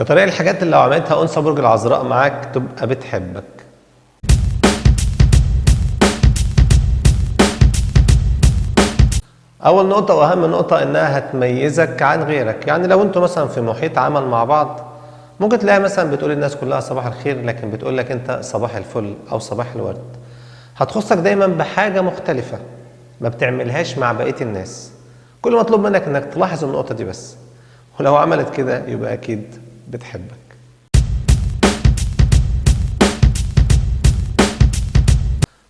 يا ترى ايه الحاجات اللي لو عملتها انثى برج العذراء معاك تبقى بتحبك؟ اول نقطة واهم نقطة انها هتميزك عن غيرك. يعني لو انتوا مثلا في محيط عمل مع بعض ممكن تلاقي مثلا بتقول الناس كلها صباح الخير، لكن بتقول لك انت صباح الفل او صباح الورد. هتخصك دايما بحاجة مختلفة ما بتعملهاش مع بقية الناس. كل مطلوب منك انك تلاحظ النقطة دي بس، ولو عملت كده يبقى اكيد بتحبك.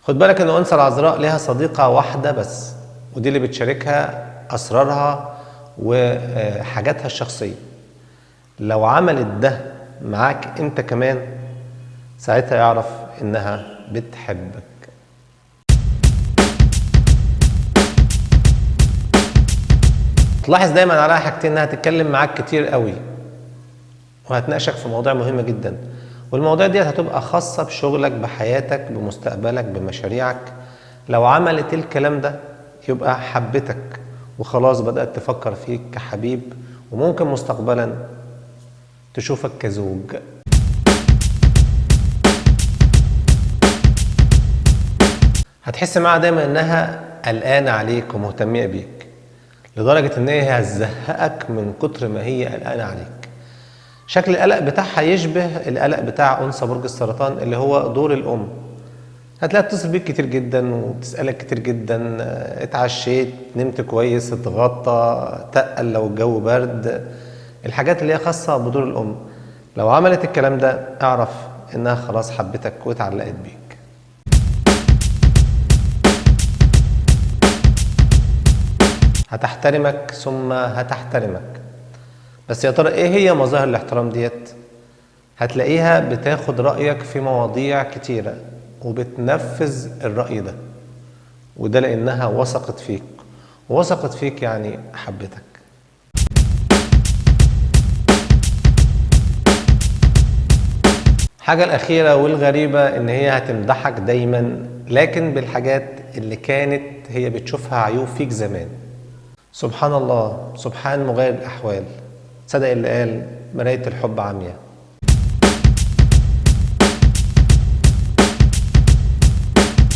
خد بالك ان الانثى العذراء ليها صديقة واحدة بس، ودي اللي بتشاركها اسرارها وحاجاتها الشخصية. لو عملت ده معاك انت كمان ساعتها يعرف انها بتحبك. تلاحظ دايما عليها حاجتين: انها تتكلم معاك كتير قوي وهتناقشك في مواضيع مهمة جدا، والمواضيع دي هتبقى خاصة بشغلك، بحياتك، بمستقبلك، بمشاريعك. لو عملت الكلام ده يبقى حبتك وخلاص بدأت تفكر فيك كحبيب، وممكن مستقبلا تشوفك كزوج. هتحس معاها دايما انها قلقانة عليك ومهتمية بيك، لدرجة ان هي هتزهقك من كتر ما هي قلقانة عليك. شكل القلق بتاعها يشبه القلق بتاع انثى برج السرطان اللي هو دور الام. هتلاقيها بتتصل بيك كتير جدا وبتسألك كتير جدا: اتعشيت، نمت كويس، اتغطى، تقل لو الجو برد. الحاجات اللي هي خاصة بدور الام. لو عملت الكلام ده اعرف انها خلاص حبتك واتعلقت بيك. هتحترمك ثم هتحترمك. بس يا ترى ايه هي مظاهر الاحترام ديت؟ هتلاقيها بتاخد رأيك في مواضيع كتيرة وبتنفذ الرأي ده، وده لأنها وثقت فيك، ووثقت فيك يعني حبتك. الحاجة الأخيرة والغريبة إن هي هتمدحك دايما، لكن بالحاجات اللي كانت هي بتشوفها عيوب فيك زمان. سبحان الله، سبحان مغير الأحوال. صدق اللي قال: مراية الحب عمياء.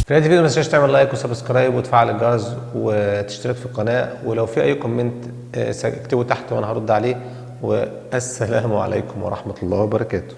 في نهاية الفيديو ما تنساش تعمل لايك وسبسكرايب وتفعل الجرس وتشترك في القناة، ولو في أي كومنت اكتبه تحت وأنا هرد عليه. والسلام عليكم ورحمة الله وبركاته.